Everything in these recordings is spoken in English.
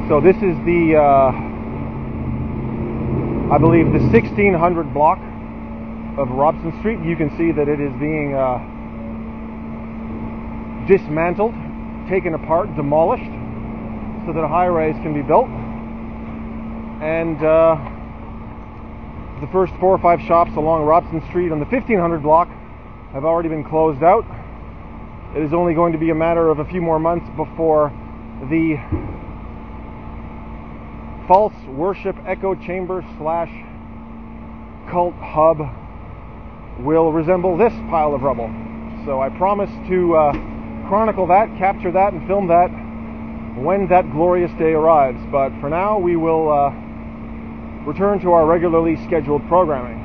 So this is the, I believe, the 1600 block of Robson Street. You can see that it is being dismantled, taken apart, demolished, so that a high-rise can be built. And the first 4 or 5 shops along Robson Street on the 1500 block have already been closed out. It is only going to be a matter of a few more months before the false worship echo chamber / cult hub will resemble this pile of rubble. So I promise to chronicle that, capture that, and film that when that glorious day arrives. But for now, we will return to our regularly scheduled programming.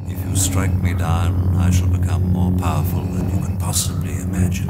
If you strike me down, I shall become more powerful than you can possibly imagine.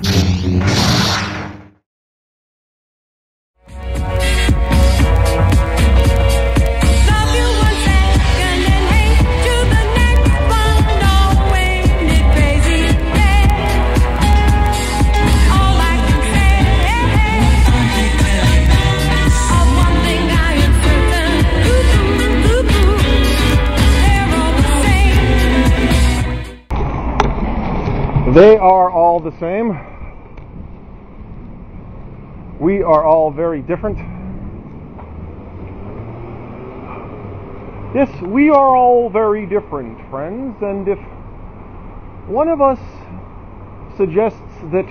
They are all the same. We are all very different. Yes, we are all very different, friends, and if one of us suggests that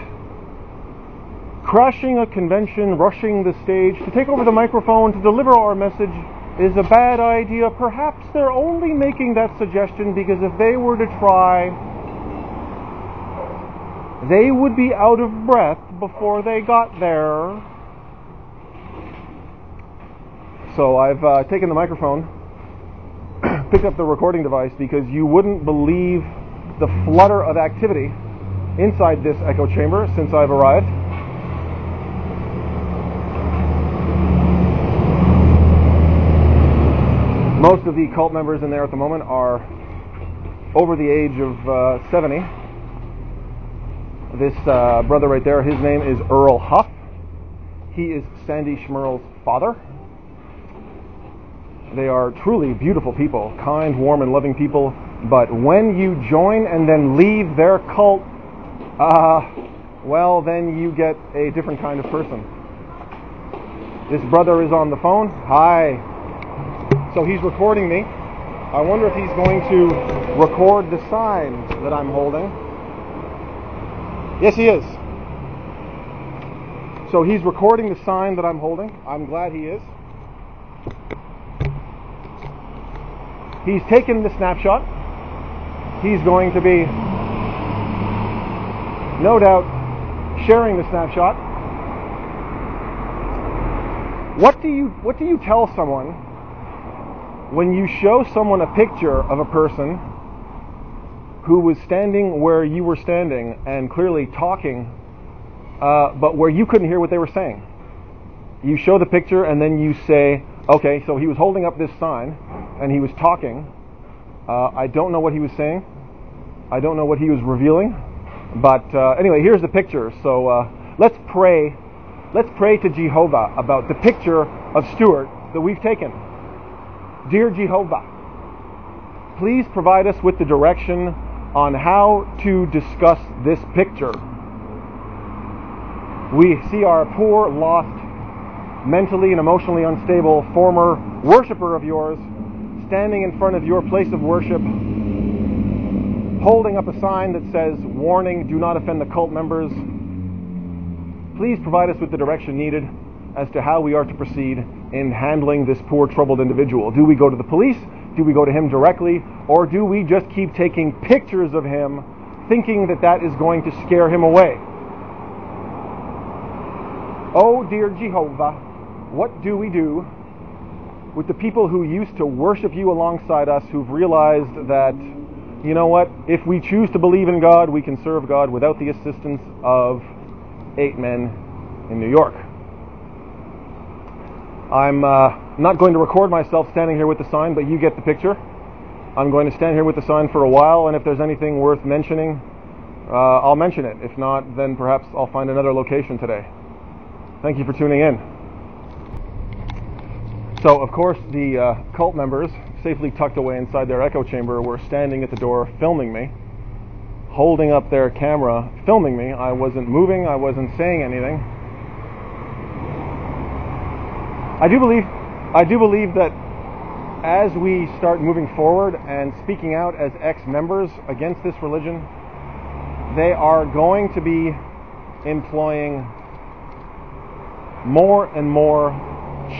crashing a convention, rushing the stage, to take over the microphone, to deliver our message is a bad idea, perhaps they're only making that suggestion because if they were to try, they would be out of breath before they got there. So I've taken the microphone, picked up the recording device, because you wouldn't believe the flutter of activity inside this echo chamber since I've arrived. Most of the cult members in there at the moment are over the age of 70. This brother right there, his name is Earl Huff. He is Sandy Schmerl's father. They are truly beautiful people, kind, warm, and loving people. But when you join and then leave their cult, well, then you get a different kind of person. This brother is on the phone. Hi. So he's recording me. I wonder if he's going to record the sign that I'm holding. Yes, he is. So he's recording the sign that I'm holding. I'm glad he is. He's taken the snapshot. He's going to be, no doubt, sharing the snapshot. What do you tell someone when you show someone a picture of a person who was standing where you were standing and clearly talking, but where you couldn't hear what they were saying? You show the picture and then you say, okay, so he was holding up this sign and he was talking. I don't know what he was saying. I don't know what he was revealing. But anyway, here's the picture. So let's pray. Let's pray to Jehovah about the picture of Stuart that we've taken. Dear Jehovah, please provide us with the direction on how to discuss this picture. We see our poor, lost, mentally and emotionally unstable former worshiper of yours standing in front of your place of worship, holding up a sign that says, warning, do not offend the cult members. Please provide us with the direction needed as to how we are to proceed in handling this poor, troubled individual. Do we go to the police? Do we go to him directly? Or do we just keep taking pictures of him, thinking that that is going to scare him away? Oh, dear Jehovah, what do we do with the people who used to worship you alongside us, who've realized that, you know what, if we choose to believe in God, we can serve God without the assistance of 8 men in New York? I'm not going to record myself standing here with the sign, but you get the picture. I'm going to stand here with the sign for a while, and if there's anything worth mentioning, I'll mention it. If not, then perhaps I'll find another location today. Thank you for tuning in. So, of course, the cult members, safely tucked away inside their echo chamber, were standing at the door filming me, holding up their camera, filming me. I wasn't moving, I wasn't saying anything. I do believe that as we start moving forward and speaking out as ex-members against this religion, they are going to be employing more and more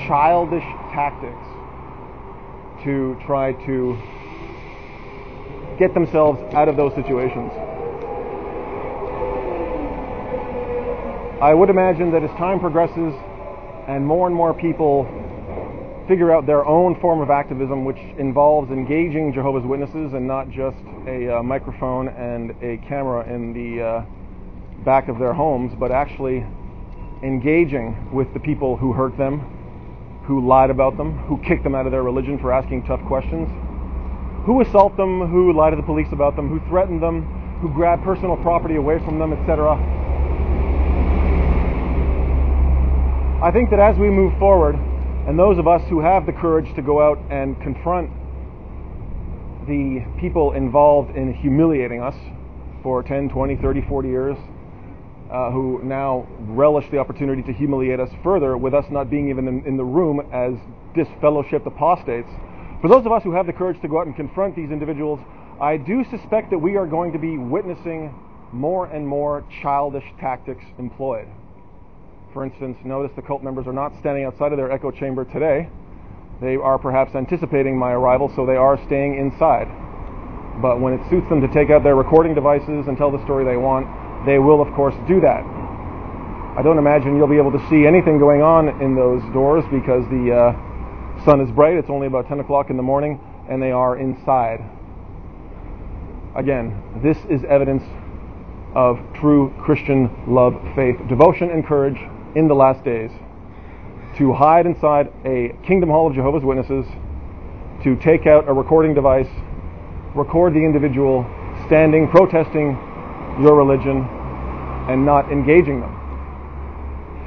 childish tactics to try to get themselves out of those situations. I would imagine that as time progresses and more people figure out their own form of activism, which involves engaging Jehovah's Witnesses and not just a microphone and a camera in the back of their homes, but actually engaging with the people who hurt them, who lied about them, who kicked them out of their religion for asking tough questions, who assault them, who lie to the police about them, who threaten them, who grab personal property away from them, etc. I think that as we move forward, and those of us who have the courage to go out and confront the people involved in humiliating us for 10, 20, 30, 40 years, who now relish the opportunity to humiliate us further with us not being even in the room as disfellowshipped apostates. For those of us who have the courage to go out and confront these individuals, I do suspect that we are going to be witnessing more and more childish tactics employed. For instance, notice the cult members are not standing outside of their echo chamber today. They are perhaps anticipating my arrival, so they are staying inside. But when it suits them to take out their recording devices and tell the story they want, they will, of course, do that. I don't imagine you'll be able to see anything going on in those doors because the sun is bright. It's only about 10 o'clock in the morning, and they are inside. Again, this is evidence of true Christian love, faith, devotion, and courage in the last days. To hide inside a Kingdom Hall of Jehovah's Witnesses, to take out a recording device, record the individual standing, protesting your religion, and not engaging them.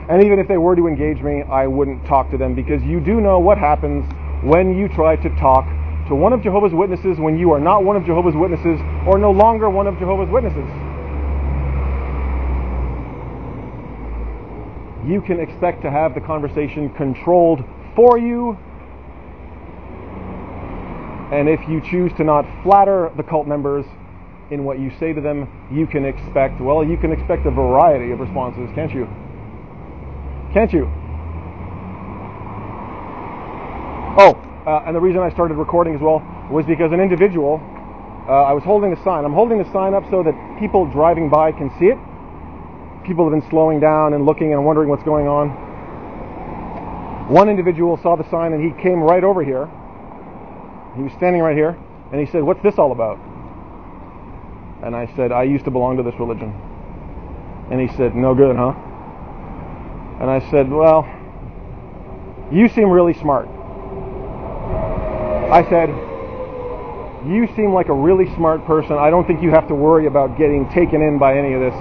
And even if they were to engage me, I wouldn't talk to them, because you do know what happens when you try to talk to one of Jehovah's Witnesses when you are not one of Jehovah's Witnesses, or no longer one of Jehovah's Witnesses. You can expect to have the conversation controlled for you, and if you choose to not flatter the cult members in what you say to them, you can expect a variety of responses, can't you? Can't you? And the reason I started recording as well was because an individual, I was holding the sign. I'm holding the sign up so that people driving by can see it. People have been slowing down and looking and wondering what's going on. One individual saw the sign and he came right over here. He was standing right here and he said, "What's this all about?" And I said, "I used to belong to this religion." And he said, "No good, huh?" And I said, "Well, you seem really smart." I said, "You seem like a really smart person. I don't think you have to worry about getting taken in by any of this."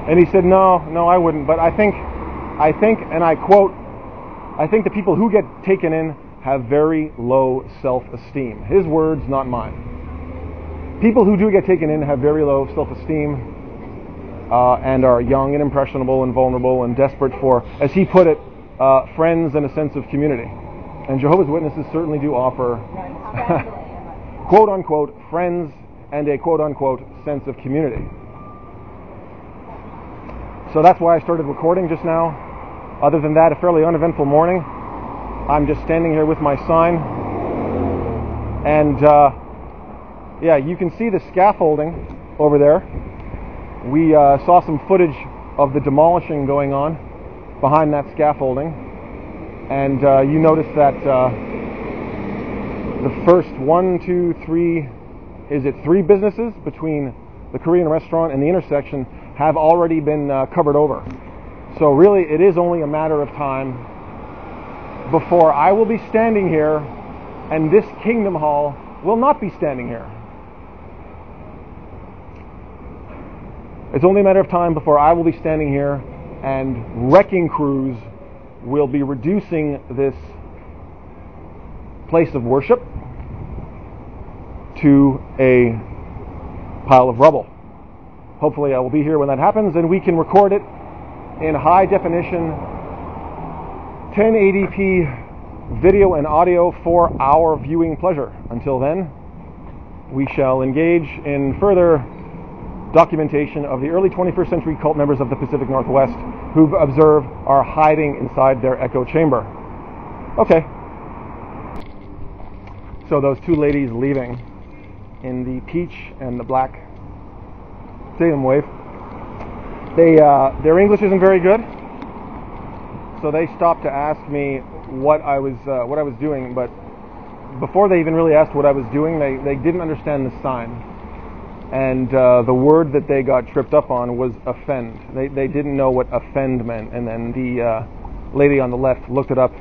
And he said, no, I wouldn't. But I think, and I quote, "I think the people who get taken in have very low self-esteem." His words, not mine. People who do get taken in have very low self-esteem and are young and impressionable and vulnerable and desperate for, as he put it, friends and a sense of community. And Jehovah's Witnesses certainly do offer, quote-unquote, friends and a quote-unquote sense of community. So that's why I started recording just now. Other than that, a fairly uneventful morning. I'm just standing here with my sign. And you can see the scaffolding over there. We saw some footage of the demolishing going on behind that scaffolding. And you notice that the first 3 businesses between the Korean restaurant and the intersection have already been covered over. So really, it is only a matter of time before I will be standing here and this Kingdom Hall will not be standing here. It's only a matter of time before I will be standing here and wrecking crews will be reducing this place of worship to a pile of rubble. Hopefully I will be here when that happens and we can record it in high definition 1080p video and audio for our viewing pleasure. Until then, we shall engage in further documentation of the early 21st century cult members of the Pacific Northwest who've observed are hiding inside their echo chamber. Okay. So those two ladies leaving in the peach and the black, see them wave. Their English isn't very good, so they stopped to ask me what I was doing. But before they even really asked what I was doing, they didn't understand the sign. And the word that they got tripped up on was offend. They didn't know what offend meant. And then the lady on the left looked it up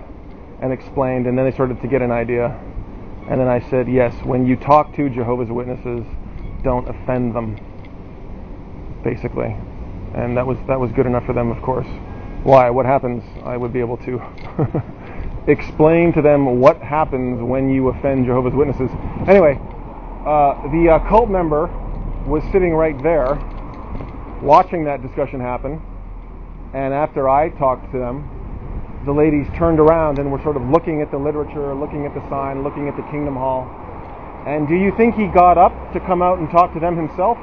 and explained, and then they started to get an idea. And then I said, yes, when you talk to Jehovah's Witnesses, don't offend them, basically. And that was good enough for them, of course. Why? What happens? I would be able to explain to them what happens when you offend Jehovah's Witnesses. Anyway, the cult member was sitting right there watching that discussion happen, and after I talked to them, the ladies turned around and were sort of looking at the literature, looking at the sign, looking at the Kingdom Hall. And do you think he got up to come out and talk to them himself?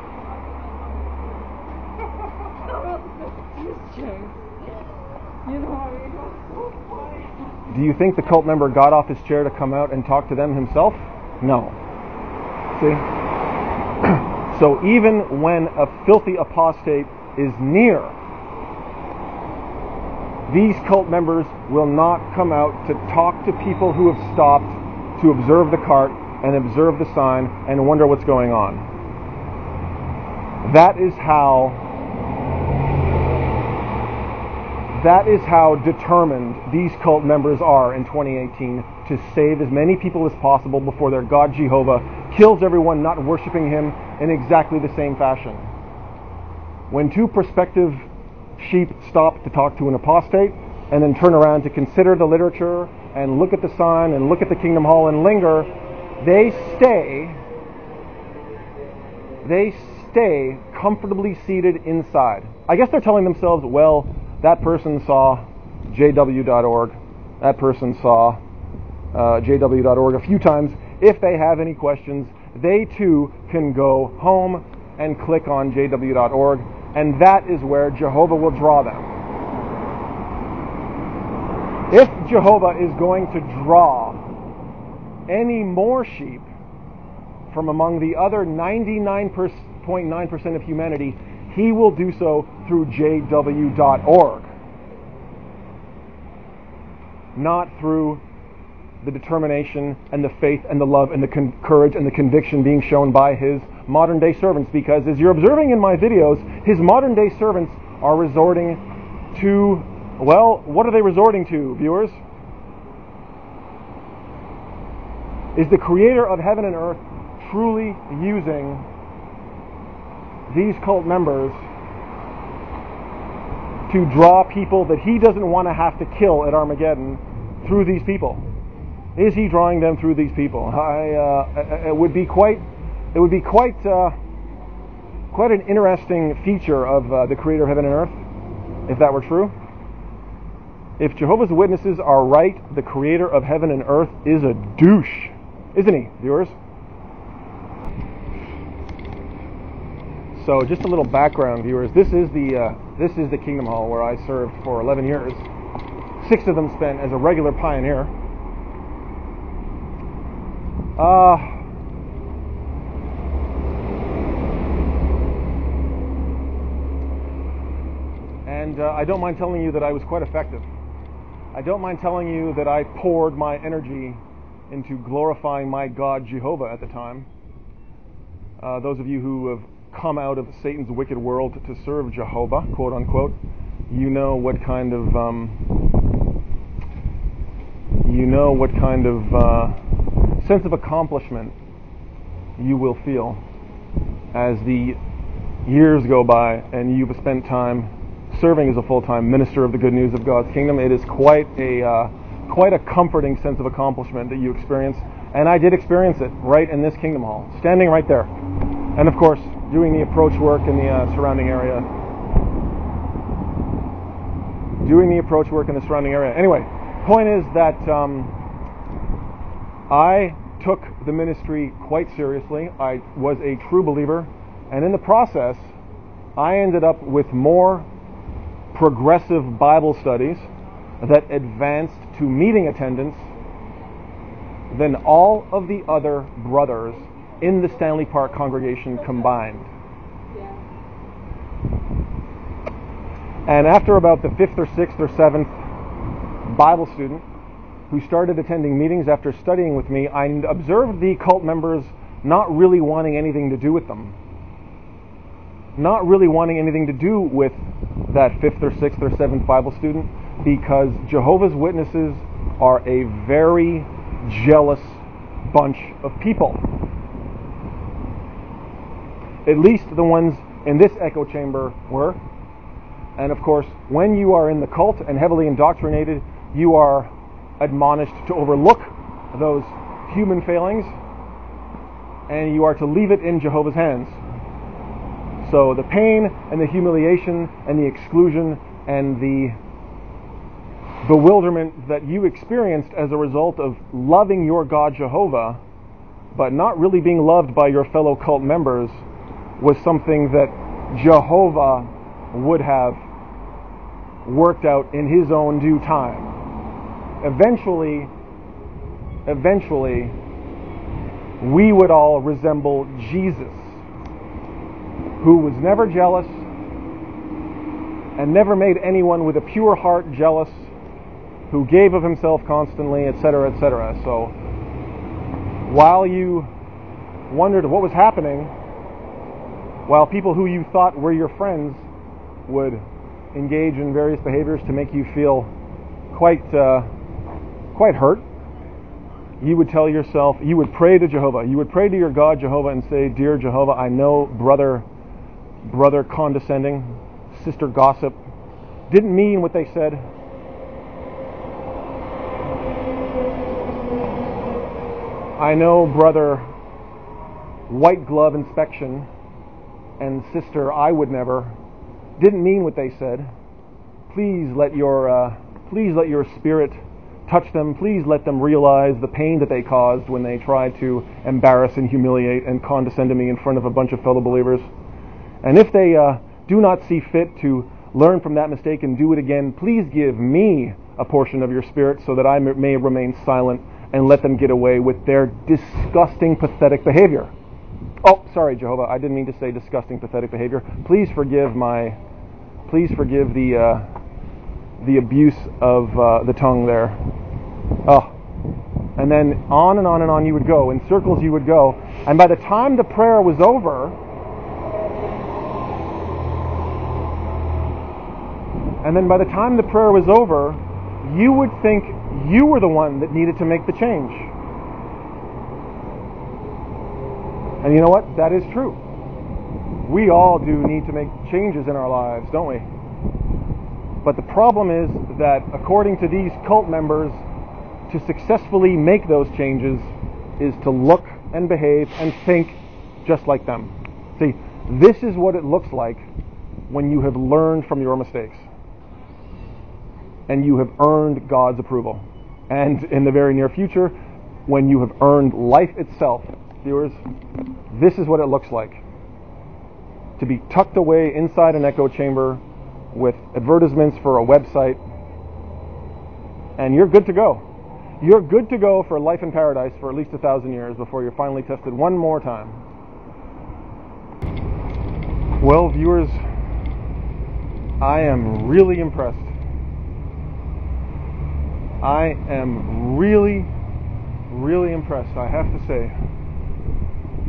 Do you think the cult member got off his chair to come out and talk to them himself? No. See? So even when a filthy apostate is near, these cult members will not come out to talk to people who have stopped to observe the cart and observe the sign and wonder what's going on. That is how determined these cult members are in 2018 to save as many people as possible before their God Jehovah kills everyone not worshiping him in exactly the same fashion. When two prospective sheep stop to talk to an apostate and then turn around to consider the literature and look at the sign and look at the Kingdom Hall and linger, they stay comfortably seated inside. I guess they're telling themselves, well, that person saw jw.org, that person saw jw.org a few times. If they have any questions, they too can go home and click on jw.org, and that is where Jehovah will draw them. If Jehovah is going to draw any more sheep from among the other 99.9% of humanity, he will do so through jw.org, not through the determination and the faith and the love and the courage and the conviction being shown by his modern day servants. Because as you're observing in my videos, his modern day servants are resorting to, well, what are they resorting to, viewers? Is the creator of heaven and earth truly using these cult members to draw people that he doesn't want to have to kill at Armageddon through these people? Is he drawing them through these people? It would be quite an interesting feature of the creator of heaven and earth if that were true. If Jehovah's Witnesses are right, the creator of heaven and earth is a douche, isn't he, viewers? So just a little background, viewers. This is the Kingdom Hall where I served for 11 years. 6 of them spent as a regular pioneer. And I don't mind telling you that I was quite effective. I don't mind telling you that I poured my energy into glorifying my God Jehovah at the time. Those of you who have come out of Satan's wicked world to serve Jehovah, quote unquote, you know what kind of sense of accomplishment you will feel as the years go by and you've spent time serving as a full-time minister of the good news of God's kingdom. It is quite a quite a comforting sense of accomplishment that you experience. And I did experience it right in this Kingdom Hall, standing right there. And of course, doing the approach work in the surrounding area. Anyway, point is that I took the ministry quite seriously. I was a true believer. And in the process, I ended up with more progressive Bible studies that advanced to meeting attendance than all of the other brothers in the Stanley Park congregation combined. And after about the 5th or 6th or 7th Bible student who started attending meetings after studying with me, I observed the cult members not really wanting anything to do with them. Not really wanting anything to do with that 5th or 6th or 7th Bible student, because Jehovah's Witnesses are a very jealous bunch of people. At least the ones in this echo chamber were. And of course, when you are in the cult and heavily indoctrinated, you are admonished to overlook those human failings, and you are to leave it in Jehovah's hands. So the pain and the humiliation and the exclusion and the bewilderment that you experienced as a result of loving your God Jehovah, but not really being loved by your fellow cult members, was something that Jehovah would have worked out in his own due time. Eventually, we would all resemble Jesus, who was never jealous and never made anyone with a pure heart jealous, who gave of himself constantly, etc., etc. So, while you wondered what was happening, while people who you thought were your friends would engage in various behaviors to make you feel quite hurt, you would tell yourself, you would pray to Jehovah, you would pray to your God Jehovah and say, "Dear Jehovah, I know brother condescending, sister gossip, didn't mean what they said. I know brother white glove inspection and sister I would never didn't mean what they said. Please let your spirit touch them. Please let them realize the pain that they caused when they tried to embarrass and humiliate and condescend to me in front of a bunch of fellow believers. And if they do not see fit to learn from that mistake and do it again, please give me a portion of your spirit so that I may remain silent and let them get away with their disgusting, pathetic behavior." Oh, sorry, Jehovah, I didn't mean to say disgusting, pathetic behavior. Please forgive the abuse of the tongue there. Oh. And then on and on and on you would go. In circles you would go. And by the time the prayer was over, you would think you were the one that needed to make the change. And you know what? That is true. We all do need to make changes in our lives, don't we? But the problem is that, according to these cult members, to successfully make those changes is to look and behave and think just like them. See, this is what it looks like when you have learned from your mistakes and you have earned God's approval. And in the very near future, when you have earned life itself, viewers, this is what it looks like. To be tucked away inside an echo chamber with advertisements for a website, and you're good to go. You're good to go for life in paradise for at least 1,000 years before you're finally tested one more time. Well, viewers, I am really impressed. I am really, really impressed, I have to say.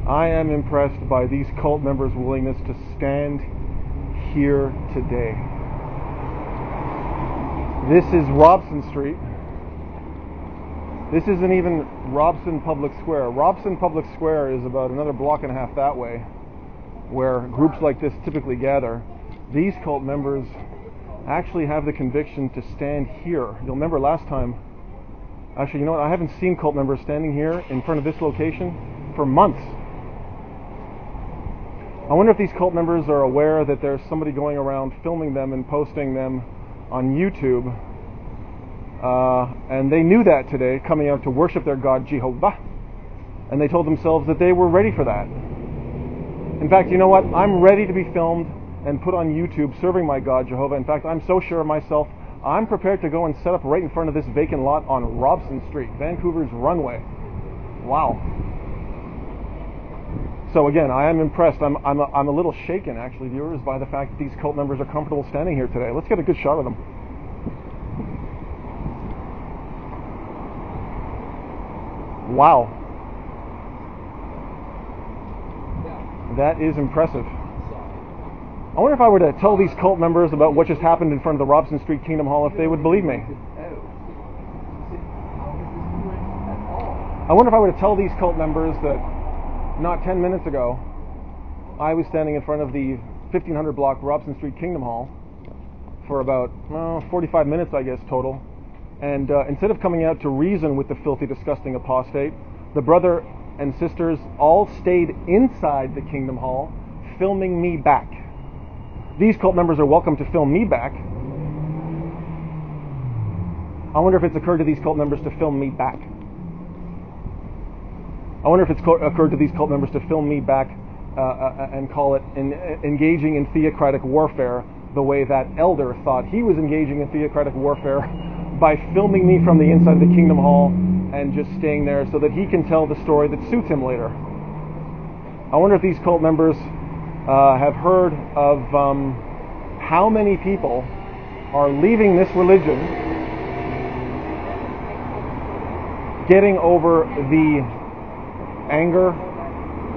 I am impressed by these cult members' willingness to stand here today. This is Robson Street. This isn't even Robson Public Square. Robson Public Square is about another block and a half that way, where groups like this typically gather. These cult members actually have the conviction to stand here. You'll remember last time Actually, you know what? I haven't seen cult members standing here in front of this location for months. I wonder if these cult members are aware that there's somebody going around filming them and posting them on YouTube. And they knew that today, coming out to worship their God Jehovah. And they told themselves that they were ready for that. In fact, you know what? I'm ready to be filmed and put on YouTube serving my God Jehovah. In fact, I'm so sure of myself, I'm prepared to go and set up right in front of this vacant lot on Robson Street, Vancouver's runway. Wow. So again, I am impressed. I'm a little shaken, actually, viewers, by the fact that these cult members are comfortable standing here today. Let's get a good shot of them. Wow. That is impressive. I wonder if I were to tell these cult members about what just happened in front of the Robson Street Kingdom Hall, if they would believe me. I wonder if I were to tell these cult members that not 10 minutes ago, I was standing in front of the 1500 block Robson Street Kingdom Hall for about 45 minutes, I guess, total. And instead of coming out to reason with the filthy, disgusting apostate, the brother and sisters all stayed inside the Kingdom Hall, filming me back. These cult members are welcome to film me back. I wonder if it's occurred to these cult members to film me back. I wonder if it's occurred to these cult members to film me back and call it engaging in theocratic warfare, the way that elder thought he was engaging in theocratic warfare by filming me from the inside of the Kingdom Hall and just staying there so that he can tell the story that suits him later. I wonder if these cult members have heard of how many people are leaving this religion, getting over the anger,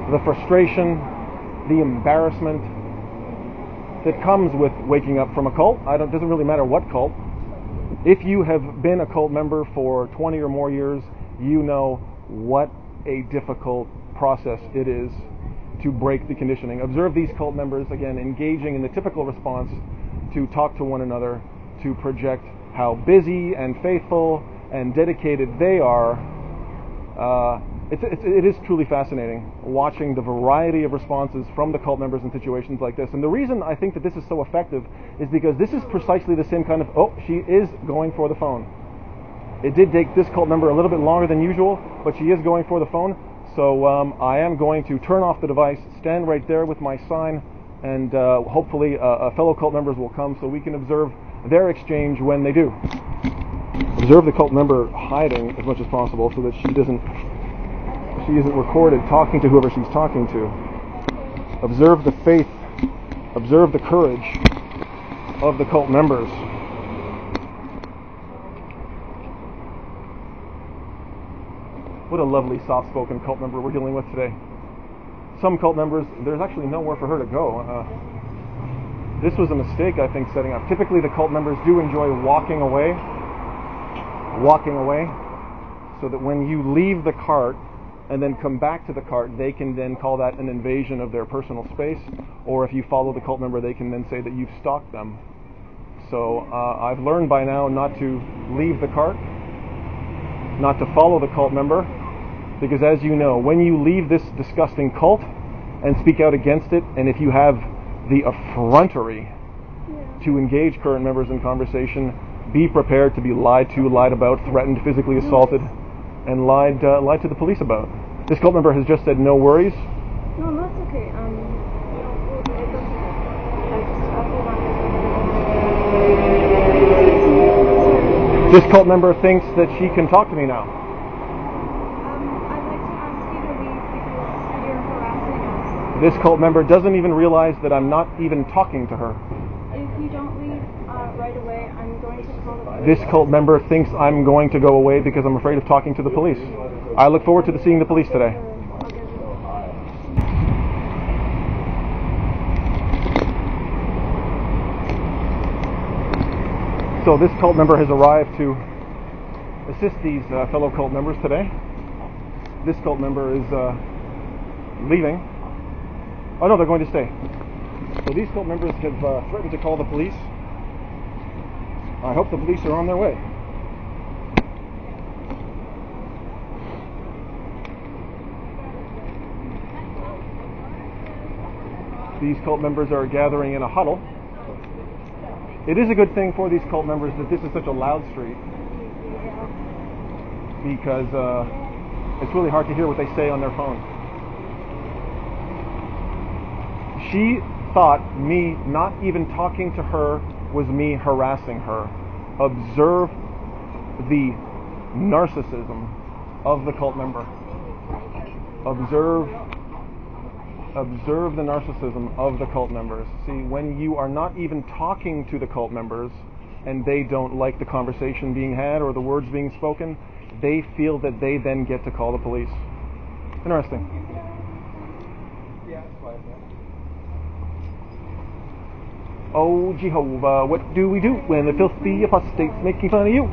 the frustration, the embarrassment that comes with waking up from a cult. It doesn't really matter what cult. If you have been a cult member for 20 or more years, you know what a difficult process it is to break the conditioning. Observe these cult members, again, engaging in the typical response to talk to one another, to project how busy and faithful and dedicated they are. It is truly fascinating watching the variety of responses from the cult members in situations like this. And the reason I think that this is so effective is because this is precisely the same kind of, she is going for the phone. It did take this cult member a little bit longer than usual, but she is going for the phone. So I am going to turn off the device, stand right there with my sign, and hopefully fellow cult members will come so we can observe their exchange when they do. Observe the cult member hiding as much as possible so that she isn't recorded talking to whoever she's talking to. Observe the faith, observe the courage of the cult members. What a lovely, soft-spoken cult member we're dealing with today. Some cult members, there's actually nowhere for her to go. This was a mistake, I think, setting up. Typically, the cult members do enjoy walking away, so that when you leave the cart and then come back to the cart, they can then call that an invasion of their personal space, or if you follow the cult member, they can then say that you've stalked them. So I've learned by now not to leave the cart, not to follow the cult member, because as you know, when you leave this disgusting cult and speak out against it, and if you have the effrontery to engage current members in conversation, be prepared to be lied to, lied about, threatened, physically assaulted, and lied to the police about. This cult member has just said no worries. No, that's okay. This cult member thinks that she can talk to me now. I'd like to ask you to leave because you're harassing us. This cult member doesn't even realize that I'm not even talking to her. If you don't leave right away, I'm going to call the police. This cult member thinks I'm going to go away because I'm afraid of talking to the police. I look forward to seeing the police today. So this cult member has arrived to assist these fellow cult members today. This cult member is leaving. Oh no, they're going to stay. So these cult members have threatened to call the police. I hope the police are on their way. these cult members are gathering in a huddle. It is a good thing for these cult members that this is such a loud street, because it's really hard to hear what they say on their phone. She thought me not even talking to her was me harassing her. Observe the narcissism of the cult member. Observe the narcissism of the cult members. See, when you are not even talking to the cult members and they don't like the conversation being had or the words being spoken, they feel that they then get to call the police. Interesting. Oh Jehovah, what do we do when the filthy apostate's making fun of you?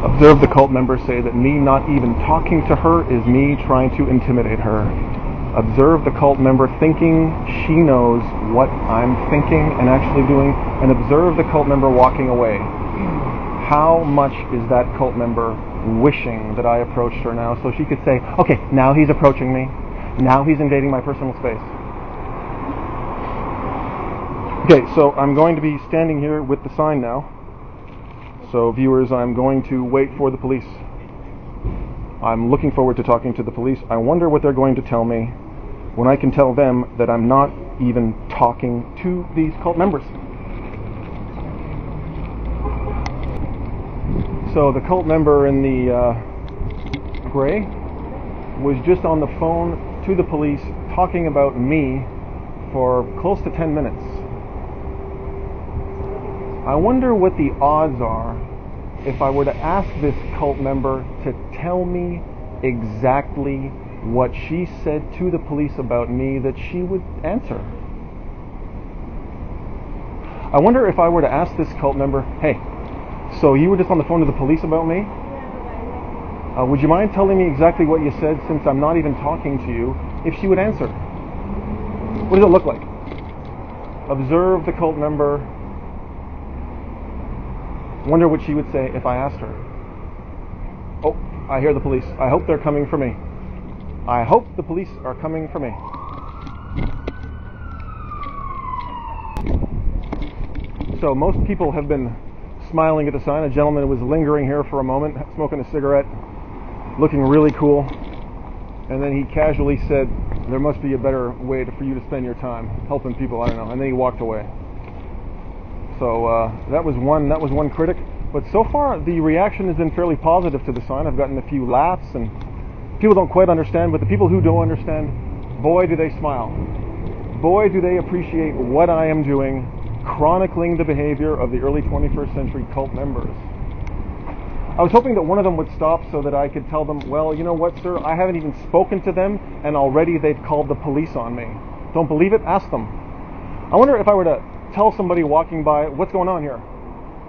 Observe the cult members say that me not even talking to her is me trying to intimidate her. Observe the cult member thinking she knows what I'm thinking and actually doing, and observe the cult member walking away. How much is that cult member wishing that I approached her now so she could say, okay, now he's approaching me. Now he's invading my personal space. Okay, so I'm going to be standing here with the sign now. So viewers, I'm going to wait for the police. I'm looking forward to talking to the police. I wonder what they're going to tell me when I can tell them that I'm not even talking to these cult members. So the cult member in the gray was just on the phone to the police talking about me for close to 10 minutes. I wonder what the odds are if I were to ask this cult member to tell me exactly what she said to the police about me, that she would answer. I wonder if I were to ask this cult member, hey, so you were just on the phone to the police about me? Would you mind telling me exactly what you said, since I'm not even talking to you, if she would answer? What does it look like? Observe the cult member. Wonder what she would say if I asked her. Oh, I hear the police. I hope they're coming for me. I hope the police are coming for me. So most people have been smiling at the sign. A gentleman was lingering here for a moment, smoking a cigarette, looking really cool. And then he casually said, there must be a better way for you to spend your time, helping people, I don't know. And then he walked away. So that was one critic, but so far the reaction has been fairly positive to the sign. I've gotten a few laughs, and people don't quite understand, but the people who don't understand, boy do they smile. Boy do they appreciate what I am doing, chronicling the behavior of the early 21st century cult members. I was hoping that one of them would stop so that I could tell them, well, you know what, sir, I haven't even spoken to them, and already they've called the police on me. Don't believe it? Ask them. I wonder if I were to tell somebody walking by, what's going on here?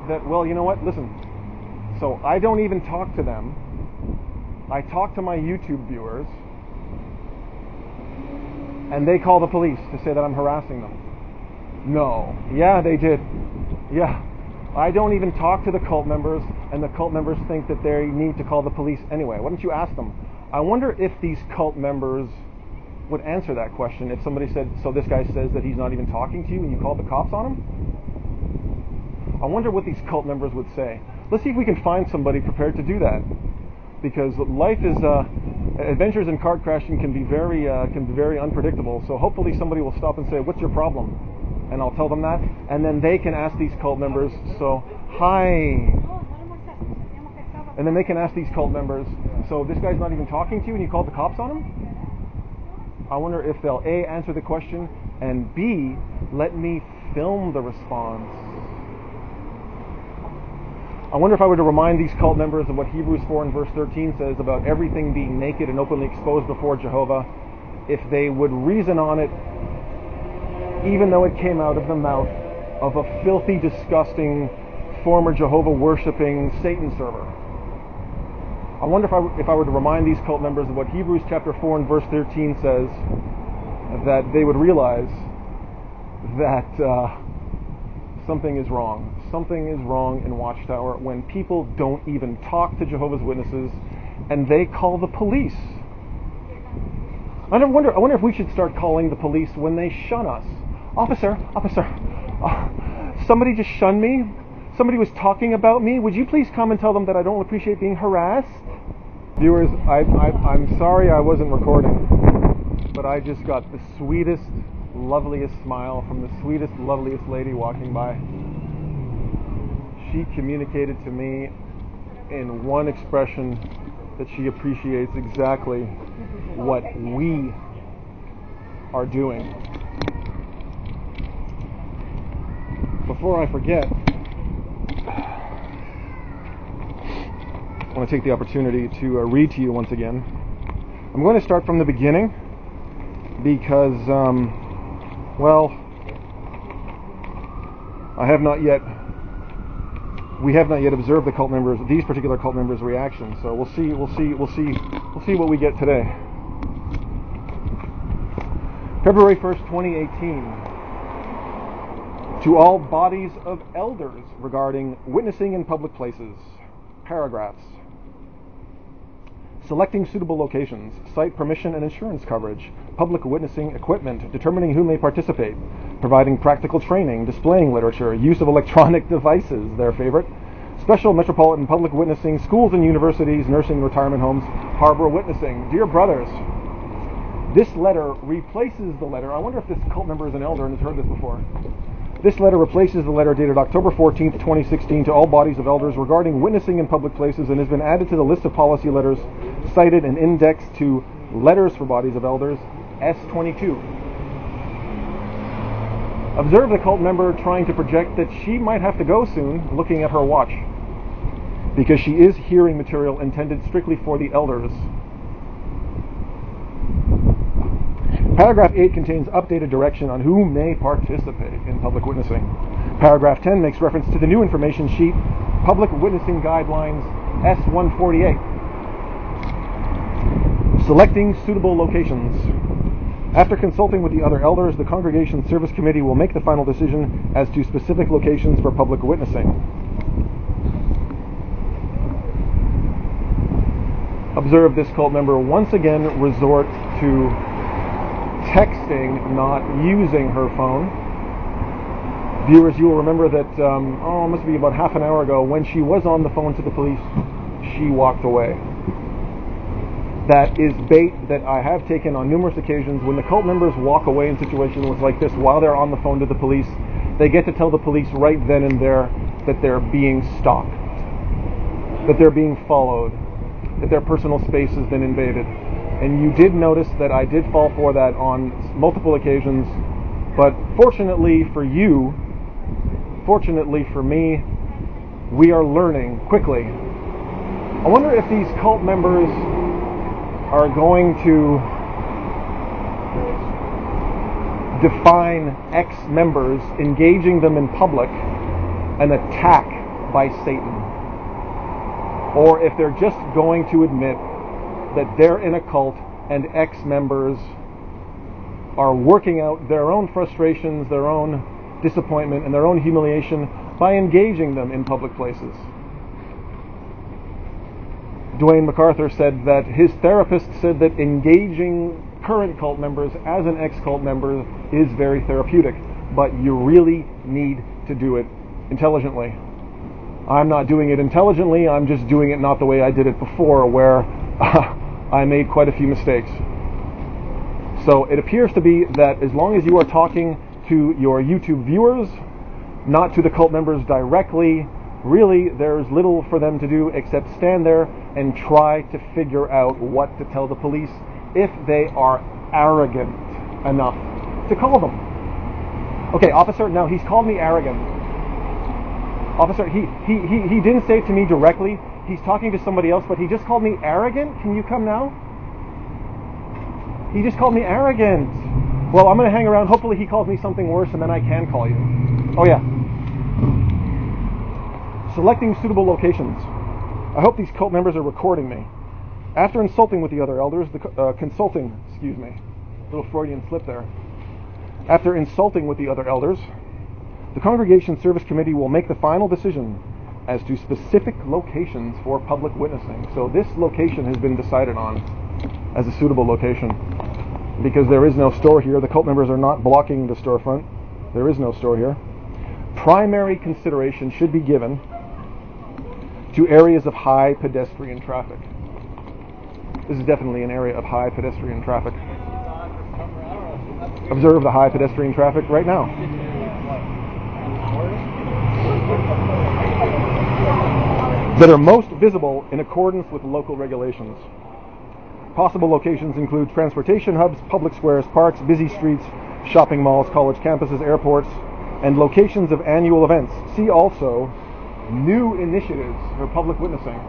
That, well, you know what, listen, so I don't even talk to them. I talk to my YouTube viewers, and they call the police to say that I'm harassing them. No. Yeah, they did. Yeah. I don't even talk to the cult members, and the cult members think that they need to call the police anyway. Why don't you ask them? I wonder if these cult members would answer that question if somebody said, so this guy says that he's not even talking to you and you called the cops on him? I wonder what these cult members would say. Let's see if we can find somebody prepared to do that. Because life is, adventures in car crashing can be very unpredictable. So hopefully somebody will stop and say, what's your problem? And I'll tell them that. And then they can ask these cult members, so, hi. And then they can ask these cult members, so this guy's not even talking to you and you called the cops on him? I wonder if they'll A, answer the question, and B, let me film the response. I wonder if I were to remind these cult members of what Hebrews 4 and verse 13 says about everything being naked and openly exposed before Jehovah, if they would reason on it, even though it came out of the mouth of a filthy, disgusting, former Jehovah-worshipping Satan server. I wonder if I were to remind these cult members of what Hebrews chapter 4 and verse 13 says, that they would realize that something is wrong. Something is wrong in Watchtower when people don't even talk to Jehovah's Witnesses and they call the police. I wonder if we should start calling the police when they shun us. Officer, somebody just shunned me. Somebody was talking about me. Would you please come and tell them that I don't appreciate being harassed? Viewers, I'm sorry I wasn't recording, but I just got the sweetest, loveliest smile from the sweetest, loveliest lady walking by. She communicated to me in one expression that she appreciates exactly what we are doing. Before I forget, I want to take the opportunity to read to you once again. I'm going to start from the beginning because, we have not yet observed these particular cult members' reactions. So we'll see what we get today. February 1st, 2018. To all bodies of elders regarding witnessing in public places. Paragraphs. Selecting suitable locations, site permission and insurance coverage, public witnessing equipment, determining who may participate, providing practical training, displaying literature, use of electronic devices, their favorite, special metropolitan public witnessing, schools and universities, nursing and retirement homes, harbor witnessing. Dear brothers, this letter replaces the letter. I wonder if this cult member is an elder and has heard this before. This letter replaces the letter dated October 14th, 2016 to all bodies of elders regarding witnessing in public places and has been added to the list of policy letters cited and indexed to Letters for Bodies of Elders, S22. Observe the cult member trying to project that she might have to go soon, looking at her watch, because she is hearing material intended strictly for the elders. Paragraph 8 contains updated direction on who may participate in public witnessing. Paragraph 10 makes reference to the new information sheet, Public Witnessing Guidelines S148. Selecting suitable locations. After consulting with the other elders, the Congregation Service Committee will make the final decision as to specific locations for public witnessing. Observe this cult member once again resort to texting, not using her phone. Viewers, you will remember that, it must be about half an hour ago, when she was on the phone to the police, she walked away. That is bait that I have taken on numerous occasions. When the cult members walk away in situations like this while they're on the phone to the police, they get to tell the police right then and there that they're being stalked, that they're being followed, that their personal space has been invaded. And you did notice that I did fall for that on multiple occasions, but fortunately for you, fortunately for me, we are learning quickly. I wonder if these cult members are going to define ex-members, engaging them in public, an attack by Satan, or if they're just going to admit that they're in a cult and ex-members are working out their own frustrations, their own disappointment and their own humiliation by engaging them in public places. Dwayne MacArthur said that his therapist said that engaging current cult members as an ex-cult member is very therapeutic, but you really need to do it intelligently. I'm not doing it intelligently, I'm just doing it not the way I did it before, where I made quite a few mistakes. So it appears to be that as long as you are talking to your YouTube viewers, not to the cult members directly, really there's little for them to do except stand there and try to figure out what to tell the police if they are arrogant enough to call them. Okay, officer, no, he's called me arrogant. Officer, he didn't say it to me directly. He's talking to somebody else, but he just called me arrogant. Can you come now? He just called me arrogant. Well, I'm going to hang around. Hopefully he calls me something worse, and then I can call you. Oh, yeah. Selecting suitable locations. I hope these cult members are recording me. After consulting with the other elders, little Freudian slip there. After insulting with the other elders, the Congregation Service Committee will make the final decision as to specific locations for public witnessing. So this location has been decided on as a suitable location. Because there is no store here, the cult members are not blocking the storefront. There is no store here. Primary consideration should be given to areas of high pedestrian traffic. This is definitely an area of high pedestrian traffic. Observe the high pedestrian traffic right now. That are most visible in accordance with local regulations. Possible locations include transportation hubs, public squares, parks, busy streets, shopping malls, college campuses, airports, and locations of annual events. See also new initiatives for public witnessing.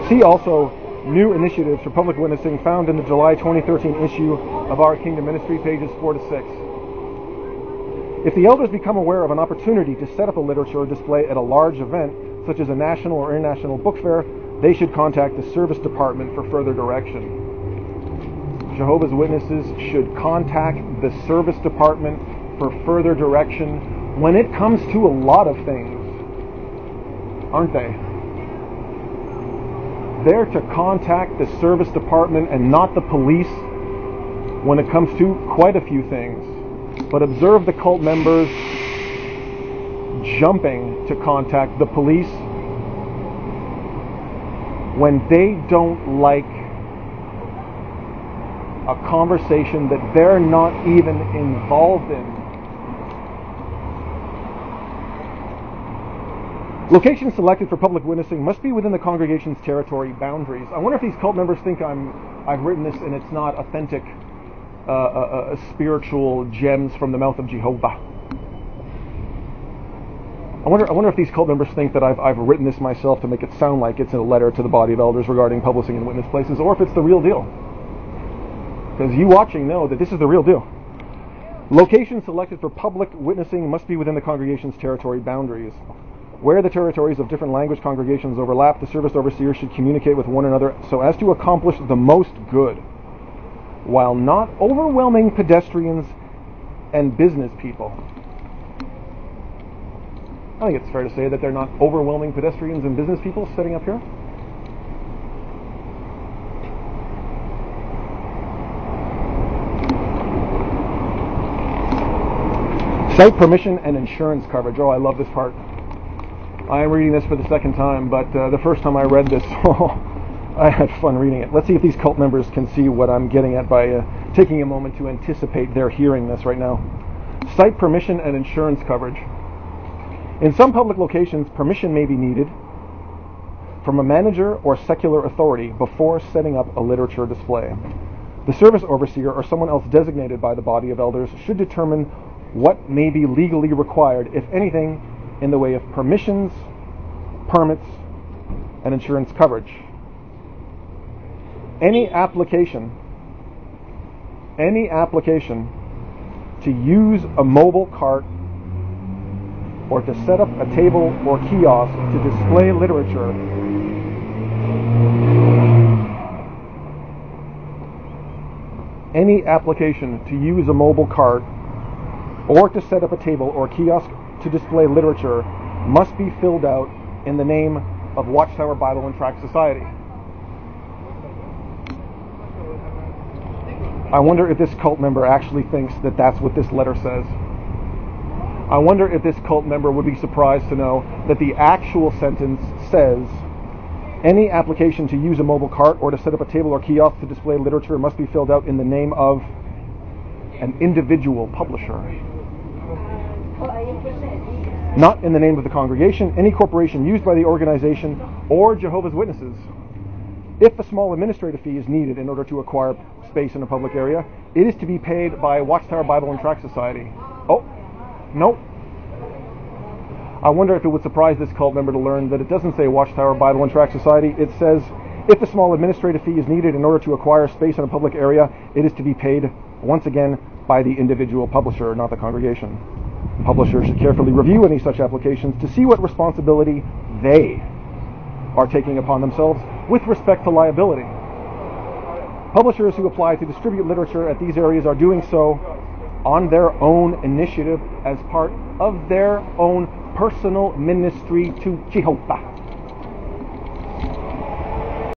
See also new initiatives for public witnessing found in the July 2013 issue of Our Kingdom Ministry, pages 4 to 6. If the elders become aware of an opportunity to set up a literature display at a large event, such as a national or international book fair, they should contact the service department for further direction. Jehovah's Witnesses should contact the service department for further direction when it comes to a lot of things, aren't they? They're to contact the service department and not the police when it comes to quite a few things. But observe the cult members jumping to contact the police when they don't like a conversation that they're not even involved in. Locations selected for public witnessing must be within the congregation's territory boundaries. I wonder if these cult members think I've written this and it's not authentic spiritual gems from the mouth of Jehovah. I wonder if these cult members think that I've written this myself to make it sound like it's a letter to the body of elders regarding publishing in witness places, or if it's the real deal. Because you watching know that this is the real deal. Locations selected for public witnessing must be within the congregation's territory boundaries. Where the territories of different language congregations overlap, the service overseer should communicate with one another so as to accomplish the most good, while not overwhelming pedestrians and business people. I think it's fair to say that they're not overwhelming pedestrians and business people setting up here. Site permission and insurance coverage. Oh, I love this part. I am reading this for the second time, but the first time I read this, I had fun reading it. Let's see if these cult members can see what I'm getting at by taking a moment to anticipate their hearing this right now. Site permission and insurance coverage. In some public locations, permission may be needed from a manager or secular authority before setting up a literature display. The service overseer or someone else designated by the body of elders should determine what may be legally required, if anything, in the way of permissions, permits, and insurance coverage. Any application to use a mobile cart or to set up a table or kiosk to display literature any application to use a mobile cart or to set up a table or kiosk to display literature must be filled out in the name of Watchtower Bible and Tract Society. I wonder if this cult member actually thinks that that's what this letter says. I wonder if this cult member would be surprised to know that the actual sentence says, any application to use a mobile cart or to set up a table or kiosk to display literature must be filled out in the name of an individual publisher. Not in the name of the congregation, any corporation used by the organization, or Jehovah's Witnesses. If a small administrative fee is needed in order to acquire space in a public area, it is to be paid by Watchtower Bible and Tract Society. Oh, no. I wonder if it would surprise this cult member to learn that it doesn't say Watchtower Bible and Tract Society. It says, if a small administrative fee is needed in order to acquire space in a public area, it is to be paid, once again, by the individual publisher, not the congregation. Publishers should carefully review any such applications to see what responsibility they are taking upon themselves with respect to liability. Publishers who apply to distribute literature at these areas are doing so on their own initiative as part of their own personal ministry to Jehovah.